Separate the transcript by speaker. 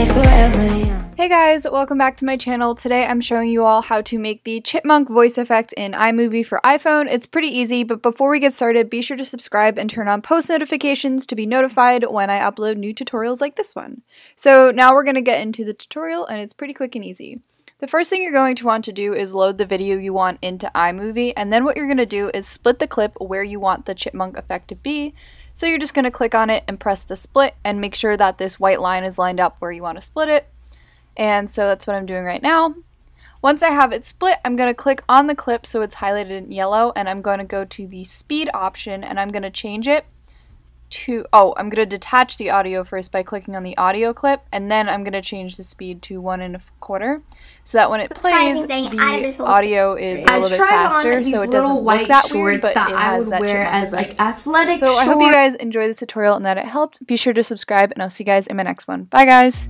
Speaker 1: stay forever young.
Speaker 2: Hey guys, welcome back to my channel. Today I'm showing you all how to make the Chipmunk voice effect in iMovie for iPhone. It's pretty easy, but before we get started, be sure to subscribe and turn on post notifications to be notified when I upload new tutorials like this one. So now we're going to get into the tutorial, and it's pretty quick and easy. The first thing you're going to want to do is load the video you want into iMovie, and then what you're going to do is split the clip where you want the chipmunk effect to be. So you're just going to click on it and press the split and make sure that this white line is lined up where you want to split it. And so that's what I'm doing right now. Once I have it split, I'm going to click on the clip so it's highlighted in yellow, and I'm going to go to the speed option, and I'm going to change it to, I'm going to detach the audio first by clicking on the audio clip, and then I'm going to change the speed to 1 1/4 so that when it plays, the audio is a little bit faster, so it doesn't look that weird, but it has that chipmunk effect. So I hope you guys enjoy this tutorial and that it helped. Be sure to subscribe, and I'll see you guys in my next one. Bye guys!